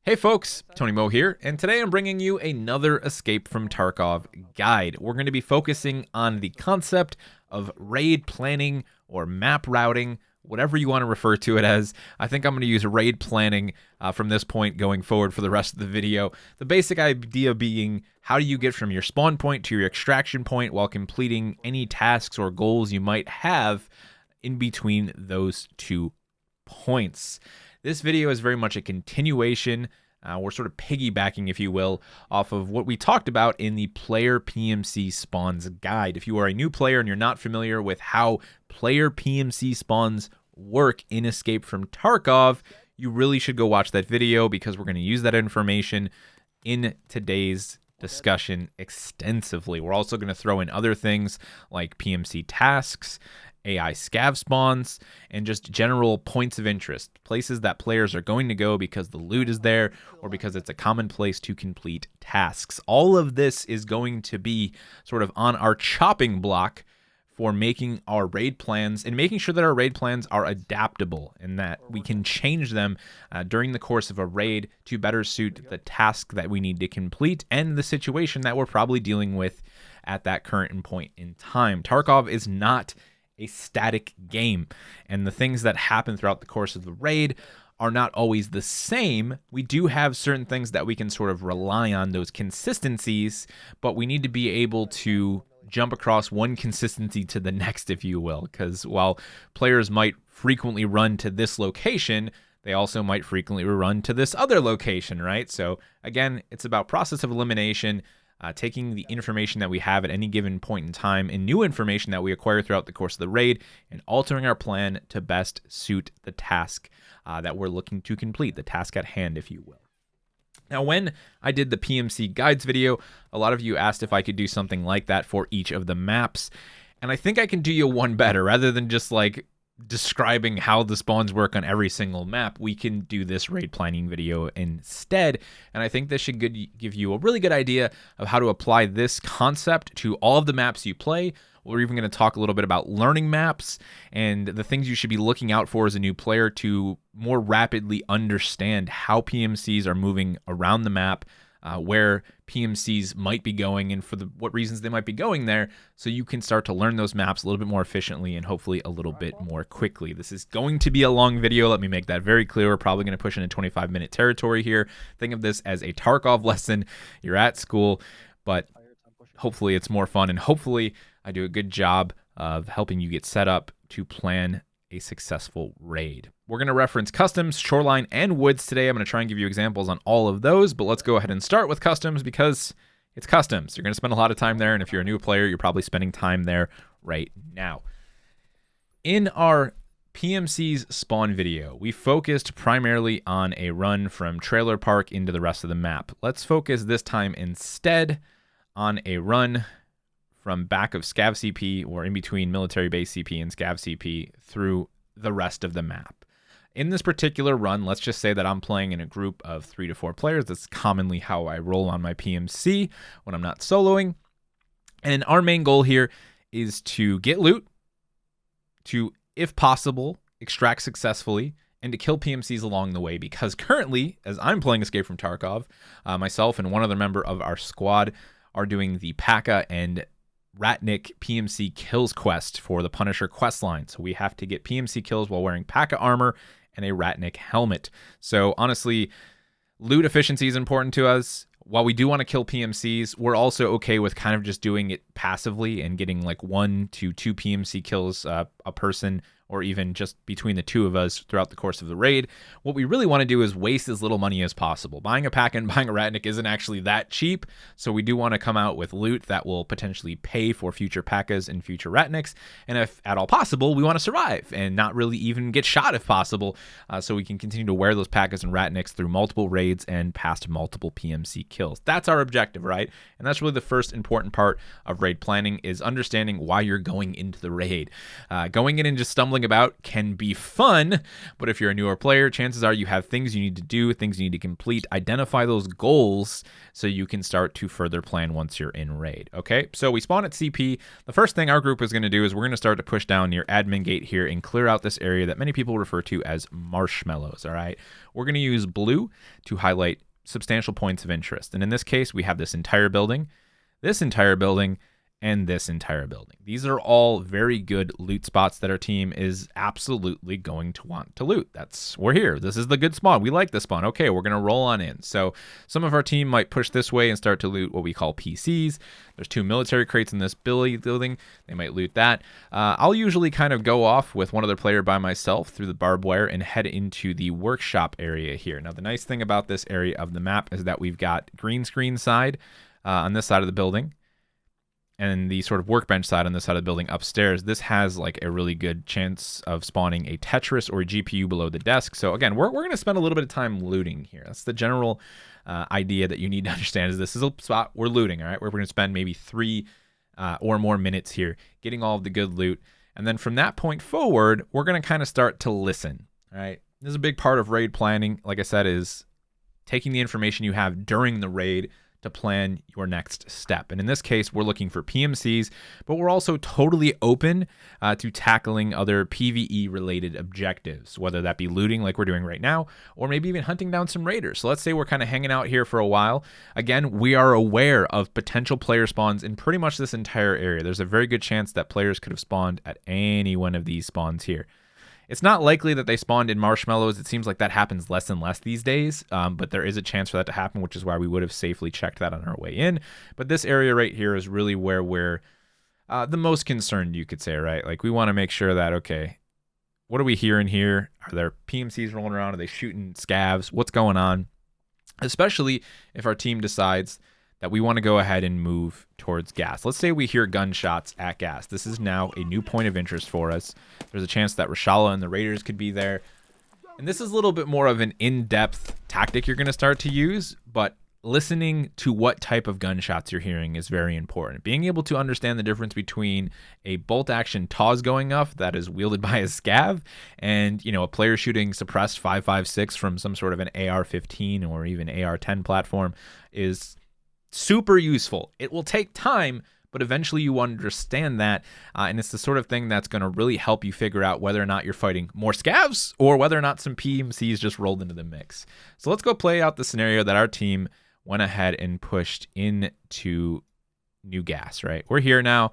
Hey folks, Tony Mo here, and today I'm bringing you another Escape from Tarkov guide. We're going to be focusing on the concept of raid planning or map routing, whatever you want to refer to it as. I think I'm going to use raid planning from this point going forward for the rest of the video. The basic idea being, how do you get from your spawn point to your extraction point while completing any tasks or goals you might have in between those 2 points. This video is very much a continuation. We're sort of piggybacking, if you will, off of what we talked about in the Player PMC Spawns guide. If you are a new player and you're not familiar with how Player PMC Spawns work in Escape from Tarkov, you really should go watch that video because we're going to use that information in today's discussion extensively. We're also going to throw in other things like PMC tasks, AI scav spawns, and just general points of interest, places that players are going to go because the loot is there or because it's a common place to complete tasks. All of this is going to be sort of on our chopping block for making our raid plans and making sure that our raid plans are adaptable and that we can change them during the course of a raid to better suit the task that we need to complete and the situation that we're probably dealing with at that current point in time. Tarkov is not a static game, and the things that happen throughout the course of the raid are not always the same. We do have certain things that we can sort of rely on, those consistencies, but we need to be able to jump across one consistency to the next, if you will, because while players might frequently run to this location, they also might frequently run to this other location, right? So again, it's about process of elimination, taking the information that we have at any given point in time and new information that we acquire throughout the course of the raid and altering our plan to best suit the task that we're looking to complete, the task at hand, if you will. Now, when I did the PMC guides video, a lot of you asked if I could do something like that for each of the maps, and I think I can do you one better. Rather than just like describing how the spawns work on every single map, we can do this raid planning video instead, and I think this should give you a really good idea of how to apply this concept to all of the maps you play. We're even going to talk a little bit about learning maps and the things you should be looking out for as a new player to more rapidly understand how PMCs are moving around the map, where PMCs might be going and for what reasons they might be going there, so you can start to learn those maps a little bit more efficiently and hopefully a little bit more quickly. This is going to be a long video. Let me make that very clear. We're probably going to push into 25-minute territory here. Think of this as a Tarkov lesson. You're at school, but hopefully it's more fun, and hopefully I do a good job of helping you get set up to plan a successful raid. We're going to reference customs, shoreline, and woods today. I'm going to try and give you examples on all of those, but let's go ahead and start with customs because it's customs. You're going to spend a lot of time there, and if you're a new player, you're probably spending time there right now. In our PMC's spawn video, we focused primarily on a run from Trailer Park into the rest of the map. Let's focus this time instead on a run from back of Scav CP or in between military base CP and Scav CP through the rest of the map. In this particular run, let's just say that I'm playing in a group of 3 to 4 players. That's commonly how I roll on my PMC when I'm not soloing. And our main goal here is to get loot, to, if possible, extract successfully, and to kill PMCs along the way, because currently, as I'm playing Escape from Tarkov, myself and one other member of our squad are doing the P.A.K.A. and Ratnik PMC kills quest for the Punisher quest line. So we have to get PMC kills while wearing P.A.K.A. armor and a Ratnik helmet. So honestly, loot efficiency is important to us. While we do want to kill PMCs, we're also okay with kind of just doing it passively and getting like 1 to 2 PMC kills a person, or even just between the 2 of us throughout the course of the raid. What we really want to do is waste as little money as possible. Buying a P.A.K.A. and buying a Ratnik isn't actually that cheap, so we do want to come out with loot that will potentially pay for future P.A.K.A.s and future Ratniks, and if at all possible, we want to survive and not really even get shot if possible, so we can continue to wear those P.A.K.A.s and Ratniks through multiple raids and past multiple PMC kills. That's our objective, right? And that's really the first important part of raid planning, is understanding why you're going into the raid. Going in and just stumbling rambling about can be fun, but if you're a newer player, chances are you have things you need to do, things you need to complete, identify those goals so you can start to further plan once you're in raid. Okay, so we spawn at CP. The first thing our group is going to do is we're going to start to push down near admin gate here and clear out this area that many people refer to as marshmallows. All right, we're going to use blue to highlight substantial points of interest, and in this case we have this entire building, and this entire building. These are all very good loot spots that our team is absolutely going to want to loot. We're here. This is the good spawn. We like this spawn. Okay, we're going to roll on in. So some of our team might push this way and start to loot what we call PCs. There's 2 military crates in this building. They might loot that. I'll usually kind of go off with one other player by myself through the barbed wire and head into the workshop area here. Now, the nice thing about this area of the map is that we've got green screen side on this side of the building, and the sort of workbench side on this side of the building upstairs. This has like a really good chance of spawning a Tetris or a GPU below the desk. So again, we're going to spend a little bit of time looting here. That's the general idea that you need to understand, is this is a spot we're looting, all right? We're going to spend maybe 3 or more minutes here getting all of the good loot. And then from that point forward, we're going to kind of start to listen, all right? This is a big part of raid planning, like I said, is taking the information you have during the raid to plan your next step. And in this case, we're looking for PMCs, but we're also totally open to tackling other PvE related objectives, whether that be looting like we're doing right now, or maybe even hunting down some raiders. So let's say we're kind of hanging out here for a while. Again, we are aware of potential player spawns in pretty much this entire area. There's a very good chance that players could have spawned at any one of these spawns here. It's not likely that they spawned in marshmallows. It seems like that happens less and less these days, but there is a chance for that to happen, which is why we would have safely checked that on our way in. But this area right here is really where we're the most concerned, you could say, right? Like, we want to make sure that, okay, what are we hearing here? Are there PMCs rolling around? Are they shooting scavs? What's going on? Especially if our team decides that we want to go ahead and move towards gas. Let's say we hear gunshots at gas. This is now a new point of interest for us. There's a chance that Rashala and the Raiders could be there. And this is a little bit more of an in-depth tactic you're going to start to use, but listening to what type of gunshots you're hearing is very important. Being able to understand the difference between a bolt-action TAWS going off that is wielded by a scav and, you know, a player shooting suppressed 5.56 from some sort of an AR-15 or even AR-10 platform is super useful. It will take time, but eventually you understand that, and it's the sort of thing that's going to really help you figure out whether or not you're fighting more scavs or whether or not some PMCs just rolled into the mix. So let's go play out the scenario that our team went ahead and pushed into new gas, right? We're here now.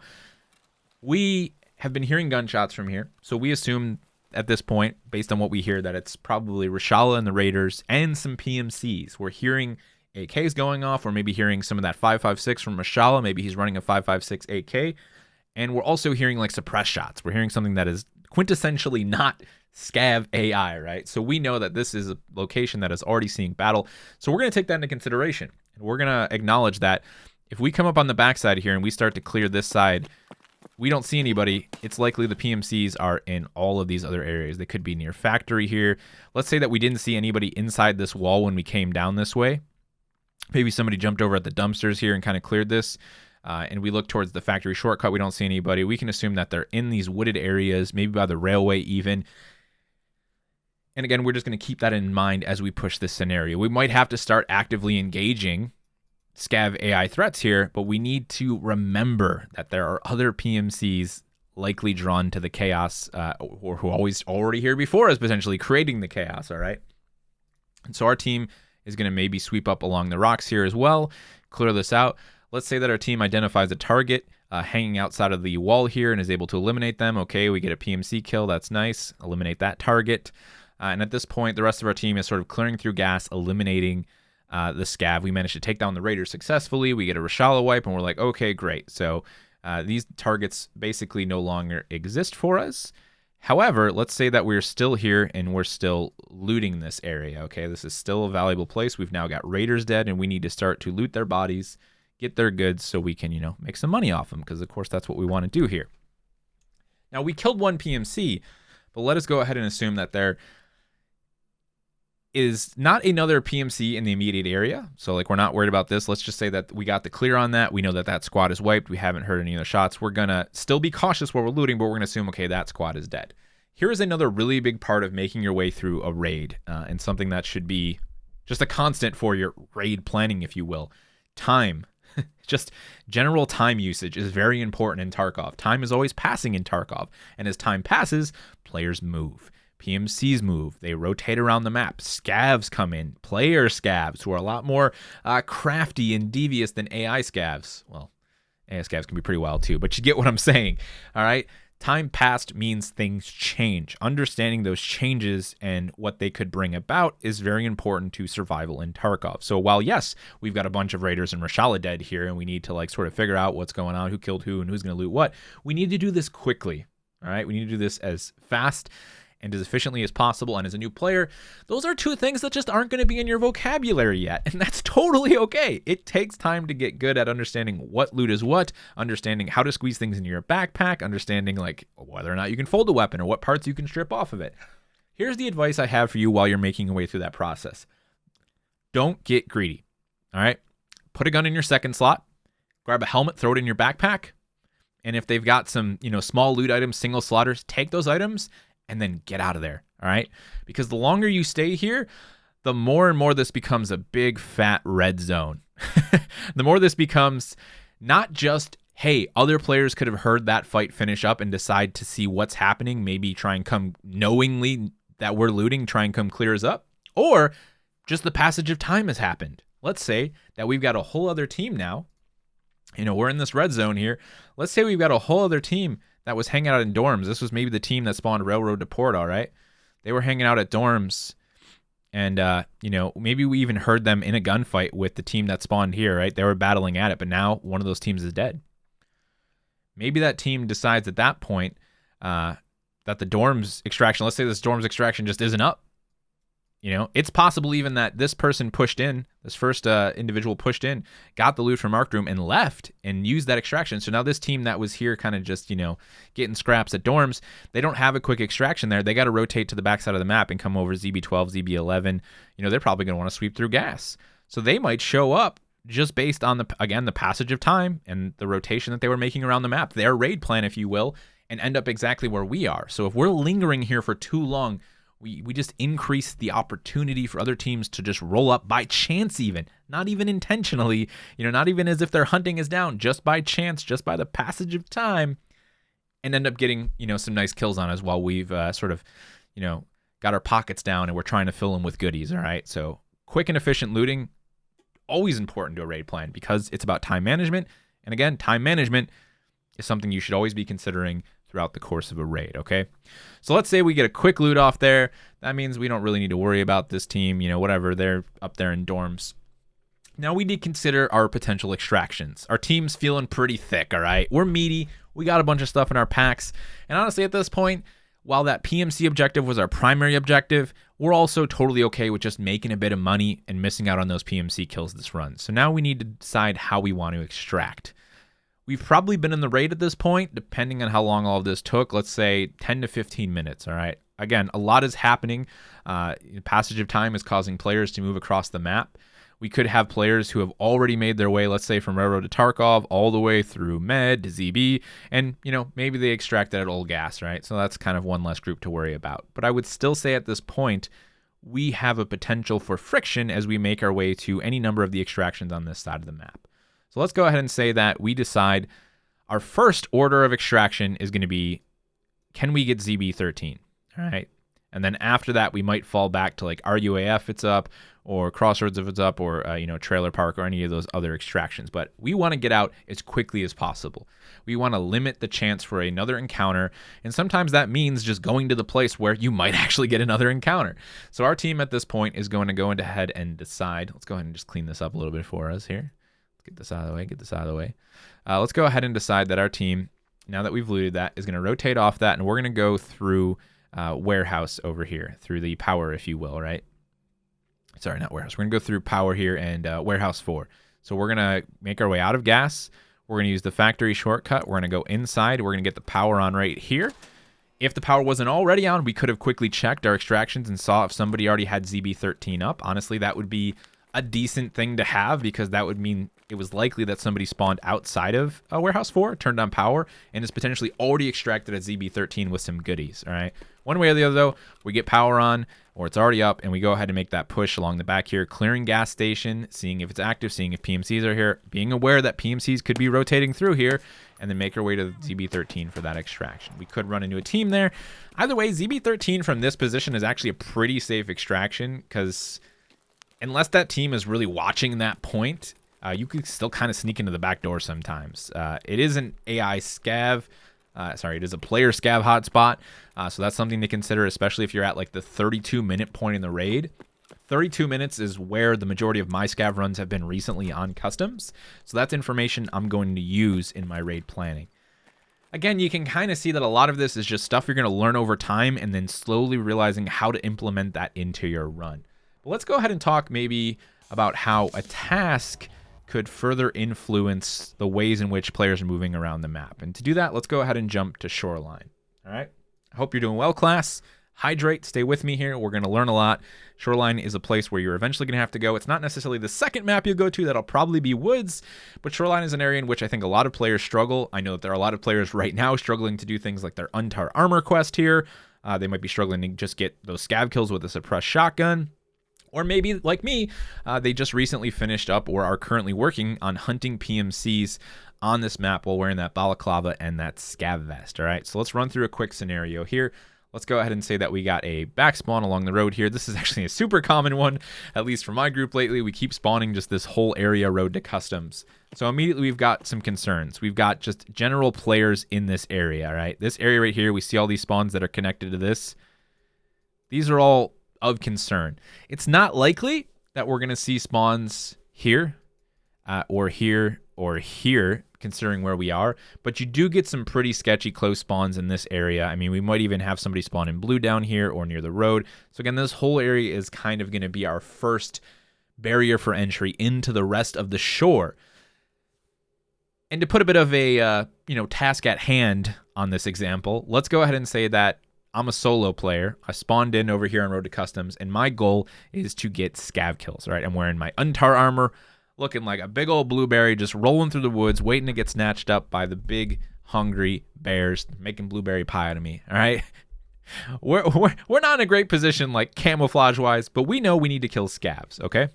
We have been hearing gunshots from here, so we assume at this point, based on what we hear, that it's probably Rashala and the Raiders and some PMCs. We're hearing AKs going off, or maybe hearing some of that 5.56 from Rashala. Maybe he's running a 5.56 AK. And we're also hearing like suppress shots. We're hearing something that is quintessentially not scav AI, right? So we know that this is a location that is already seeing battle. So we're going to take that into consideration. And we're going to acknowledge that if we come up on the backside here and we start to clear this side, we don't see anybody. It's likely the PMCs are in all of these other areas. They could be near factory here. Let's say that we didn't see anybody inside this wall when we came down this way. Maybe somebody jumped over at the dumpsters here and kind of cleared this, and we look towards the factory shortcut. We don't see anybody. We can assume that they're in these wooded areas, maybe by the railway even. And again, we're just going to keep that in mind as we push this scenario. We might have to start actively engaging scav AI threats here, but we need to remember that there are other PMCs likely drawn to the chaos, or who already here before us, potentially creating the chaos, all right? And so our team is going to maybe sweep up along the rocks here as well, clear this out. Let's say that our team identifies a target hanging outside of the wall here and is able to eliminate them. Okay, we get a PMC kill. That's nice. Eliminate that target. And at this point, the rest of our team is sort of clearing through gas, eliminating the scav. We managed to take down the Raiders successfully. We get a Rashala wipe, and we're like, okay, great. So these targets basically no longer exist for us. However, let's say that we're still here and we're still looting this area, okay? This is still a valuable place. We've now got Raiders dead, and we need to start to loot their bodies, get their goods so we can, you know, make some money off them, because, of course, that's what we want to do here. Now, we killed one PMC, but let us go ahead and assume that there is not another PMC in the immediate area. So, like, we're not worried about this. Let's just say that we got the clear on that. We know that that squad is wiped. We haven't heard any other shots. We're going to still be cautious while we're looting, but we're going to assume, okay, that squad is dead. Here is another really big part of making your way through a raid, and something that should be just a constant for your raid planning, if you will. Time. Just general time usage is very important in Tarkov. Time is always passing in Tarkov, and as time passes, players move. PMCs move. They rotate around the map. Scavs come in. Player scavs, who are a lot more crafty and devious than AI scavs. Well, AI scavs can be pretty wild too, but you get what I'm saying. All right? Time passed means things change. Understanding those changes and what they could bring about is very important to survival in Tarkov. So while, yes, we've got a bunch of raiders and Reshala dead here, and we need to like sort of figure out what's going on, who killed who, and who's going to loot what, we need to do this quickly. All right? We need to do this as fast and as efficiently as possible. And as a new player, those are two things that just aren't going to be in your vocabulary yet. And that's totally okay. It takes time to get good at understanding what loot is what, understanding how to squeeze things into your backpack, understanding like whether or not you can fold a weapon or what parts you can strip off of it. Here's the advice I have for you while you're making your way through that process. Don't get greedy. All right? Put a gun in your second slot, grab a helmet, throw it in your backpack. And if they've got some, small loot items, single slaughters, take those items and then get out of there, all right? Because the longer you stay here, the more and more this becomes a big, fat red zone. The more this becomes not just, hey, other players could have heard that fight finish up and decide to see what's happening, maybe try and come knowingly that we're looting, try and come clear us up, or just the passage of time has happened. Let's say that we've got a whole other team now. We're in this red zone here. Let's say we've got a whole other team that was hanging out in dorms. This was maybe the team that spawned Railroad to Port, all right? They were hanging out at dorms, and, maybe we even heard them in a gunfight with the team that spawned here, right? They were battling at it, but now one of those teams is dead. Maybe that team decides at that point that the dorms extraction, let's say this dorms extraction just isn't up. It's possible even that this person pushed in, this first individual pushed in, got the loot from Arc Room and left and used that extraction. So now this team that was here kind of just, getting scraps at dorms, they don't have a quick extraction there. They got to rotate to the backside of the map and come over ZB12, ZB11. They're probably going to want to sweep through gas. So they might show up just based on, the passage of time and the rotation that they were making around the map, their raid plan, if you will, and end up exactly where we are. So if we're lingering here for too long, we just increase the opportunity for other teams to just roll up by chance, even not even intentionally, not even as if their hunting is down, just by chance, just by the passage of time, and end up getting, some nice kills on us while we've sort of, got our pockets down and we're trying to fill them with goodies. All right. So quick and efficient looting, always important to a raid plan because it's about time management. And again, time management is something you should always be considering throughout the course of a raid, okay? So let's say we get a quick loot off there. That means we don't really need to worry about this team, whatever, they're up there in dorms. Now we need to consider our potential extractions. Our team's feeling pretty thick, all right? We're meaty. We got a bunch of stuff in our packs. And honestly, at this point, while that PMC objective was our primary objective, we're also totally okay with just making a bit of money and missing out on those PMC kills this run. So now we need to decide how we want to extract. We've probably been in the raid at this point, depending on how long all of this took. Let's say 10 to 15 minutes, all right? Again, a lot is happening. Passage of time is causing players to move across the map. We could have players who have already made their way, let's say, from Railroad to Tarkov, all the way through Med to ZB, and, maybe they extracted at Old Gas, right? So that's kind of one less group to worry about. But I would still say at this point, we have a potential for friction as we make our way to any number of the extractions on this side of the map. So let's go ahead and say that we decide our first order of extraction is going to be, can we get ZB13? All right. And then after that, we might fall back to like RUAF if it's up, or Crossroads if it's up, or, Trailer Park or any of those other extractions. But we want to get out as quickly as possible. We want to limit the chance for another encounter. And sometimes that means just going to the place where you might actually get another encounter. So our team at this point is going to go ahead and decide. Let's go ahead and just clean this up a little bit for us here. Get this out of the way, let's go ahead and decide that our team, now that we've looted that, is going to rotate off that, and we're going to go through warehouse over here, through the power, if you will, right? Sorry, not warehouse. We're going to go through power here and warehouse 4. So we're going to make our way out of gas. We're going to use the factory shortcut. We're going to go inside. We're going to get the power on right here. If the power wasn't already on, we could have quickly checked our extractions and saw if somebody already had ZB13 up. Honestly, that would be a decent thing to have, because that would mean it was likely that somebody spawned outside of Warehouse 4, turned on power, and is potentially already extracted at ZB13 with some goodies, all right? One way or the other, though, we get power on, or it's already up, and we go ahead and make that push along the back here, clearing gas station, seeing if it's active, seeing if PMCs are here, being aware that PMCs could be rotating through here, and then make our way to ZB13 for that extraction. We could run into a team there. Either way, ZB13 from this position is actually a pretty safe extraction, because unless that team is really watching that point, you could still kind of sneak into the back door sometimes. It is an AI scav. It is a player scav hotspot. So that's something to consider, especially if you're at like the 32-minute point in the raid. 32 minutes is where the majority of my scav runs have been recently on customs. So that's information I'm going to use in my raid planning. Again, you can kind of see that a lot of this is just stuff you're going to learn over time and then slowly realizing how to implement that into your run. But let's go ahead and talk maybe about how a task could further influence the ways in which players are moving around the map. And to do that, let's go ahead and jump to Shoreline. All right. I hope you're doing well, class. Hydrate, stay with me here. We're going to learn a lot. Shoreline is a place where you're eventually going to have to go. It's not necessarily the second map you go to. That'll probably be Woods, but Shoreline is an area in which I think a lot of players struggle. I know that there are a lot of players right now struggling to do things like their Untar armor quest here. They might be struggling to just get those scav kills with a suppressed shotgun. Or maybe, like me, they just recently finished up or are currently working on hunting PMCs on this map while wearing that balaclava and that scav vest. All right, so let's run through a quick scenario here. Let's go ahead and say that we got a back spawn along the road here. This is actually a super common one, at least for my group lately. We keep spawning just this whole area road to customs. So immediately we've got some concerns. We've got just general players in this area, all right? This area right here, we see all these spawns that are connected to this. These are all of concern. It's not likely that we're going to see spawns here or here or here, considering where we are, but you do get some pretty sketchy close spawns in this area. I mean, we might even have somebody spawn in blue down here or near the road. So again, this whole area is kind of going to be our first barrier for entry into the rest of the shore. And to put a bit of a task at hand on this example, let's go ahead and say that I'm a solo player. I spawned in over here on Road to Customs, and my goal is to get scav kills. All right, I'm wearing my Untar armor, looking like a big old blueberry, just rolling through the woods, waiting to get snatched up by the big, hungry bears making blueberry pie out of me. All right, we're not in a great position like camouflage-wise, but we know we need to kill scavs. Okay.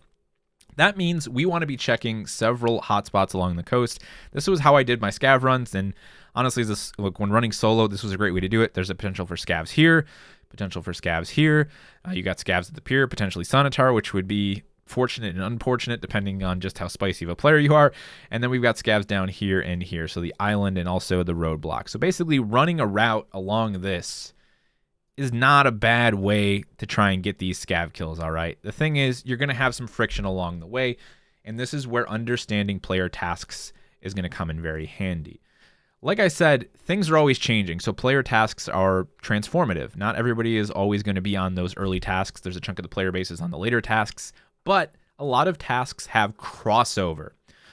That means we want to be checking several hotspots along the coast. This was how I did my scav runs, and honestly, when running solo, this was a great way to do it. There's a potential for scavs here, potential for scavs here. You got scavs at the pier, potentially Sanitar, which would be fortunate and unfortunate depending on just how spicy of a player you are. And then we've got scavs down here and here, so the island and also the roadblock. So basically, running a route along this is not a bad way to try and get these scav kills, all right? The thing is, you're going to have some friction along the way, and this is where understanding player tasks is going to come in very handy. Like I said, things are always changing, so player tasks are transformative. Not everybody is always going to be on those early tasks. There's a chunk of the player base is on the later tasks, but a lot of tasks have crossover.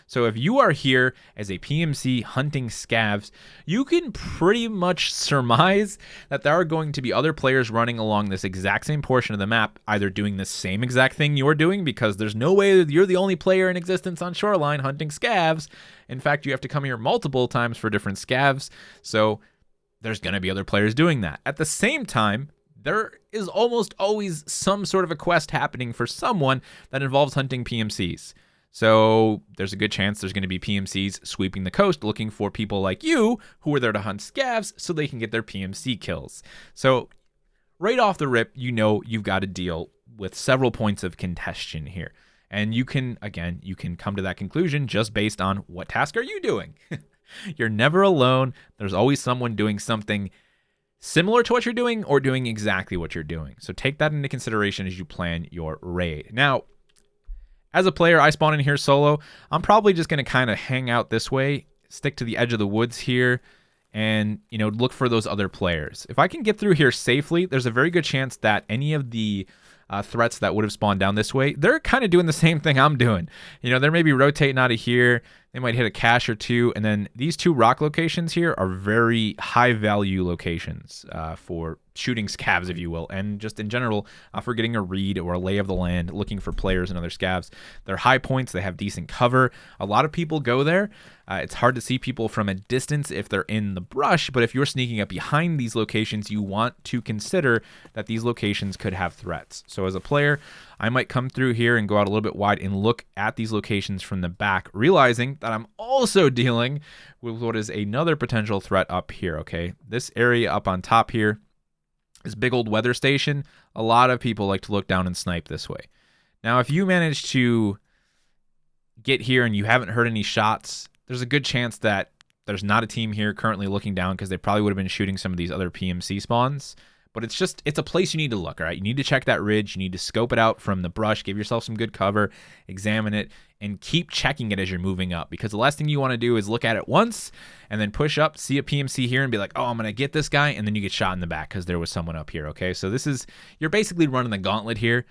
So if you are here as a PMC hunting scavs, you can pretty much surmise that there are going to be other players running along this exact same portion of the map, either doing the same exact thing you're doing, because there's no way that you're the only player in existence on Shoreline hunting scavs. In fact, you have to come here multiple times for different scavs, so there's going to be other players doing that. At the same time, there is almost always some sort of a quest happening for someone that involves hunting PMCs. So there's a good chance there's going to be PMCs sweeping the coast looking for people like you who are there to hunt scavs so they can get their PMC kills. So right off the rip, you know you've got to deal with several points of contention here. And you can come to that conclusion just based on what task are you doing. You're never alone. There's always someone doing something similar to what you're doing or doing exactly what you're doing. So take that into consideration as you plan your raid. Now, as a player, I spawn in here solo. I'm probably just going to kind of hang out this way, stick to the edge of the woods here, and look for those other players. If I can get through here safely, there's a very good chance that any of the threats that would have spawned down this way, they're kind of doing the same thing I'm doing. They're maybe rotating out of here. They might hit a cache or two. And then these 2 rock locations here are very high value locations for shooting scavs, if you will, and just in general for getting a read or a lay of the land, looking for players and other scavs. They're high points. They have decent cover. A lot of people go there. It's hard to see people from a distance if they're in the brush, but if you're sneaking up behind these locations, you want to consider that these locations could have threats. So as a player, I might come through here and go out a little bit wide and look at these locations from the back, realizing that I'm also dealing with what is another potential threat up here, okay? This area up on top here, this big old weather station, a lot of people like to look down and snipe this way. Now, if you manage to get here and you haven't heard any shots, there's a good chance that there's not a team here currently looking down because they probably would have been shooting some of these other PMC spawns. But it's a place you need to look, all right? You need to check that ridge. You need to scope it out from the brush, give yourself some good cover, examine it, and keep checking it as you're moving up. Because the last thing you want to do is look at it once and then push up, see a PMC here, and be like, oh, I'm going to get this guy, and then you get shot in the back because there was someone up here, okay? So you're basically running the gauntlet here.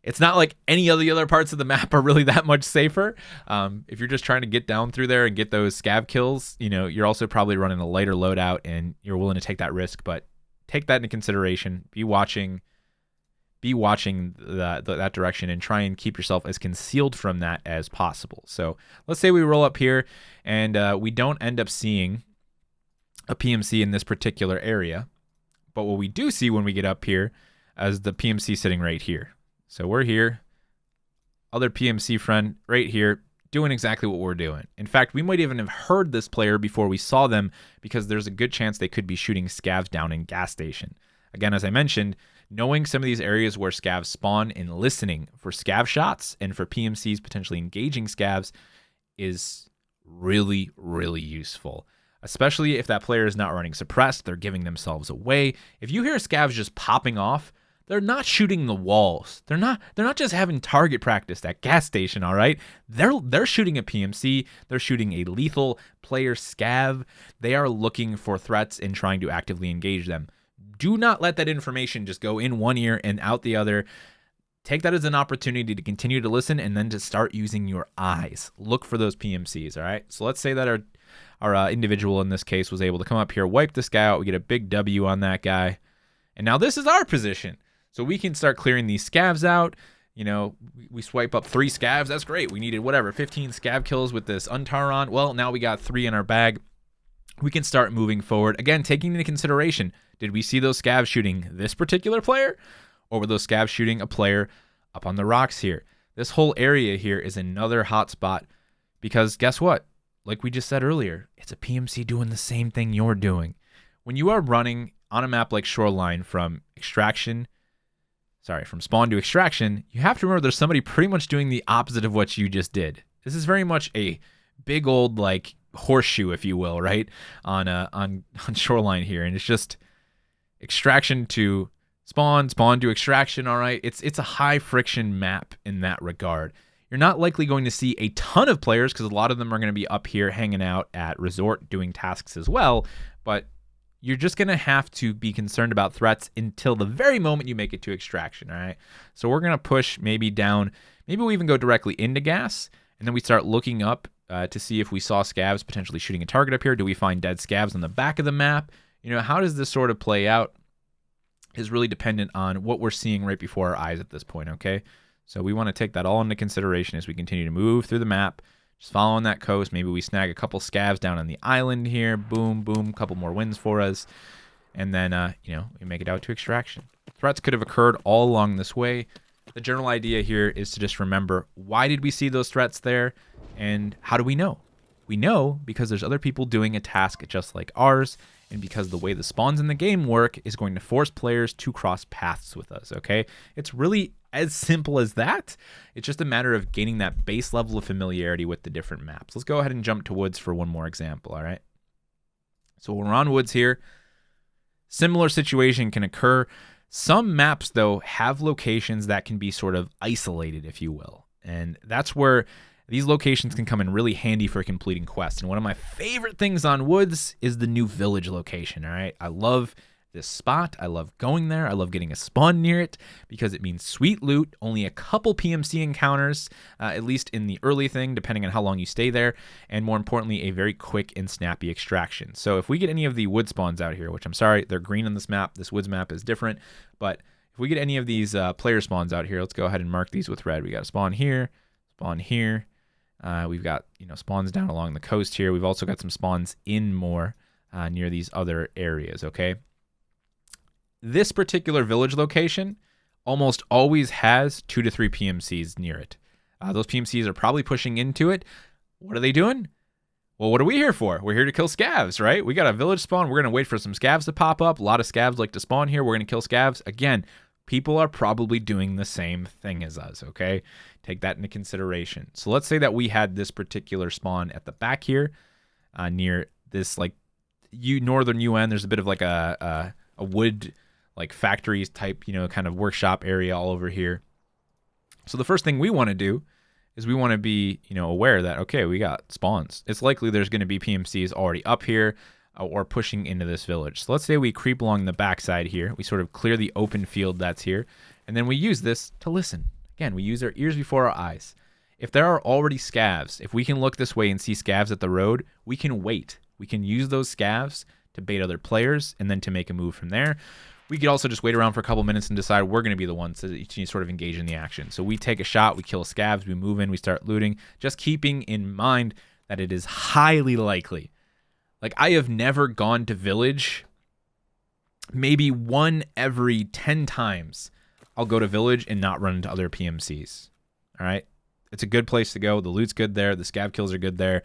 It's not like any of the other parts of the map are really that much safer. If you're just trying to get down through there and get those scav kills, you're also probably running a lighter loadout and you're willing to take that risk, but take that into consideration. Be watching that direction and try and keep yourself as concealed from that as possible. So let's say we roll up here and we don't end up seeing a PMC in this particular area, but what we do see when we get up here is the PMC sitting right here. So we're here, other PMC friend right here, doing exactly what we're doing. In fact, we might even have heard this player before we saw them because there's a good chance they could be shooting scavs down in gas station. Again, as I mentioned, knowing some of these areas where scavs spawn and listening for scav shots and for PMCs potentially engaging scavs is really, really useful. Especially if that player is not running suppressed, they're giving themselves away. If you hear scavs just popping off, they're not shooting the walls. They're not just having target practice at gas station, all right? They're shooting a PMC. They're shooting a lethal player scav. They are looking for threats and trying to actively engage them. Do not let that information just go in one ear and out the other. Take that as an opportunity to continue to listen and then to start using your eyes. Look for those PMCs, all right? So let's say that our individual in this case was able to come up here, wipe this guy out. We get a big W on that guy. And now this is our position. So we can start clearing these scavs out. We swipe up 3 scavs. That's great. We needed 15 scav kills with this Untaron. Well, now we got 3 in our bag. We can start moving forward. Again, taking into consideration, did we see those scavs shooting this particular player? Or were those scavs shooting a player up on the rocks here? This whole area here is another hot spot because guess what? Like we just said earlier, it's a PMC doing the same thing you're doing. When you are running on a map like Shoreline from spawn to extraction, you have to remember there's somebody pretty much doing the opposite of what you just did. This is very much a big old horseshoe, if you will, right? On Shoreline here. And it's just extraction to spawn to extraction, all right? It's a high friction map in that regard. You're not likely going to see a ton of players because a lot of them are going to be up here hanging out at resort doing tasks as well, but you're just going to have to be concerned about threats until the very moment you make it to extraction, all right? So we're going to push maybe down. Maybe we even go directly into gas, and then we start looking up to see if we saw scavs potentially shooting a target up here. Do we find dead scavs on the back of the map? How does this sort of play out is really dependent on what we're seeing right before our eyes at this point, okay? So we want to take that all into consideration as we continue to move through the map. Just following that coast, maybe we snag a couple scavs down on the island here. Boom, boom, couple more wins for us. And then, we make it out to extraction. Threats could have occurred all along this way. The general idea here is to just remember, why did we see those threats there? And how do we know? We know because there's other people doing a task just like ours, and because the way the spawns in the game work is going to force players to cross paths with us, okay? It's really as simple as that. It's just a matter of gaining that base level of familiarity with the different maps. Let's go ahead and jump to woods for one more example, all right? So when we're on woods here, similar situation can occur. Some maps, though, have locations that can be sort of isolated, if you will. And that's where these locations can come in really handy for completing quests. And one of my favorite things on woods is the new village location, all right? I love this spot. I love going there. I love getting a spawn near it because it means sweet loot, only a couple PMC encounters, at least in the early thing, depending on how long you stay there, and more importantly, a very quick and snappy extraction. So if we get any of the wood spawns out here, which I'm sorry, they're green on this map. This woods map is different, but if we get any of these player spawns out here, let's go ahead and mark these with red. We got a spawn here, spawn here. We've got, spawns down along the coast here. We've also got some spawns in more near these other areas, okay? This particular village location almost always has 2 to 3 PMCs near it. Those PMCs are probably pushing into it. What are they doing? Well, what are we here for? We're here to kill scavs, right? We got a village spawn. We're going to wait for some scavs to pop up. A lot of scavs like to spawn here. We're going to kill scavs. Again, people are probably doing the same thing as us, okay? Take that into consideration. So let's say that we had this particular spawn at the back here near this northern UN. There's a bit of like a wood factories type, kind of workshop area all over here. So the first thing we want to do is we want to be, aware that, okay, we got spawns. It's likely there's going to be PMCs already up here or pushing into this village. So let's say we creep along the backside here. We sort of clear the open field that's here, and then we use this to listen. Again, we use our ears before our eyes. If there are already scavs, if we can look this way and see scavs at the road, we can wait. We can use those scavs to bait other players and then to make a move from there. We could also just wait around for a couple minutes and decide we're going to be the ones to sort of engage in the action. So we take a shot, we kill scavs, we move in, we start looting, just keeping in mind that it is highly likely. I have never gone to village, maybe 1 every 10 times I'll go to village and not run into other PMCs. All right? It's a good place to go. The loot's good there. The scav kills are good there.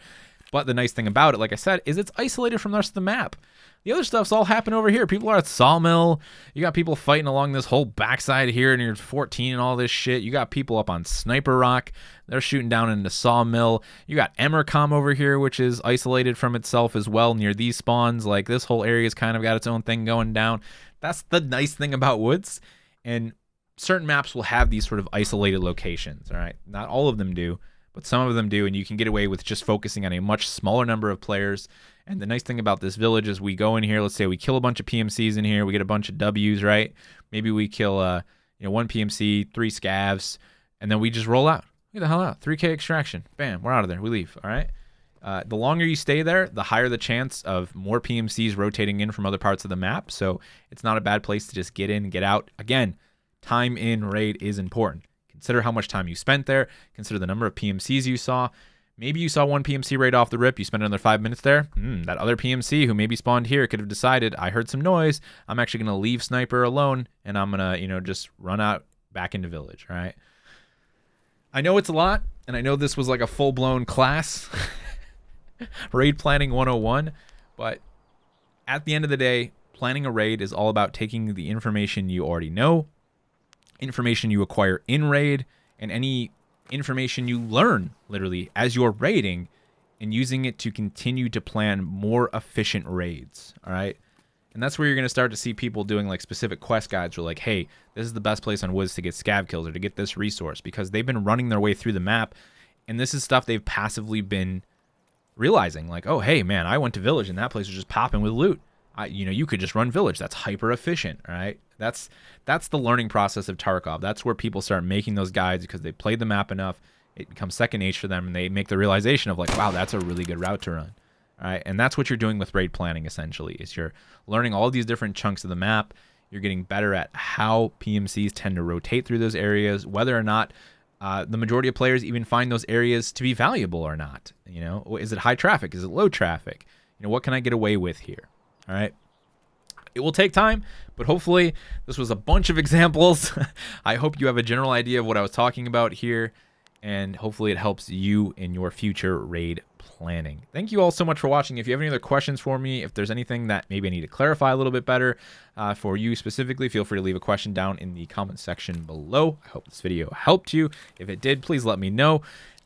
But the nice thing about it, like I said, is it's isolated from the rest of the map. The other stuff's all happening over here. People are at Sawmill. You got people fighting along this whole backside here near 14 and all this shit. You got people up on Sniper Rock. They're shooting down into Sawmill. You got Emercom over here, which is isolated from itself as well near these spawns. This whole area's kind of got its own thing going down. That's the nice thing about woods. And certain maps will have these sort of isolated locations, all right? Not all of them do, but some of them do, and you can get away with just focusing on a much smaller number of players. And the nice thing about this village is we go in here, let's say we kill a bunch of PMCs in here, we get a bunch of Ws, right? Maybe we kill 1 PMC, 3 scavs, and then we just roll out. Get the hell out. 3K extraction. Bam, we're out of there. We leave, all right? The longer you stay there, the higher the chance of more PMCs rotating in from other parts of the map. So it's not a bad place to just get in and get out. Again, time in raid is important. Consider how much time you spent there. Consider the number of PMCs you saw. Maybe you saw 1 PMC raid off the rip. You spent another 5 minutes there. That other PMC who maybe spawned here could have decided, I heard some noise. I'm actually going to leave Sniper alone, and I'm going to, just run out back into village, all right? I know it's a lot, and I know this was like a full-blown class, raid planning 101, but at the end of the day, planning a raid is all about taking the information you already know, information you acquire in raid, and any information you learn literally as you're raiding, and using it to continue to plan more efficient raids, all right? And that's where you're going to start to see people doing specific quest guides where hey, this is the best place on woods to get scav kills or to get this resource, because they've been running their way through the map, and this is stuff they've passively been realizing, oh, hey man, I went to village and that place was just popping with loot. You could just run village. That's hyper efficient, all right? That's the learning process of Tarkov. That's where people start making those guides because they played the map enough. It becomes second nature to them, and they make the realization of wow, that's a really good route to run, all right? And that's what you're doing with raid planning essentially. Is you're learning all these different chunks of the map. You're getting better at how PMCs tend to rotate through those areas, whether or not the majority of players even find those areas to be valuable or not. Is it high traffic? Is it low traffic? What can I get away with here? All right. It will take time, but hopefully this was a bunch of examples. I hope you have a general idea of what I was talking about here, and hopefully it helps you in your future raid planning. Thank you all so much for watching. If you have any other questions for me, if there's anything that maybe I need to clarify a little bit better for you specifically, feel free to leave a question down in the comment section below. I hope this video helped you. If it did, please let me know.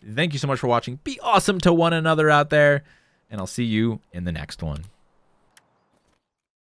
Thank you so much for watching. Be awesome to one another out there, and I'll see you in the next one.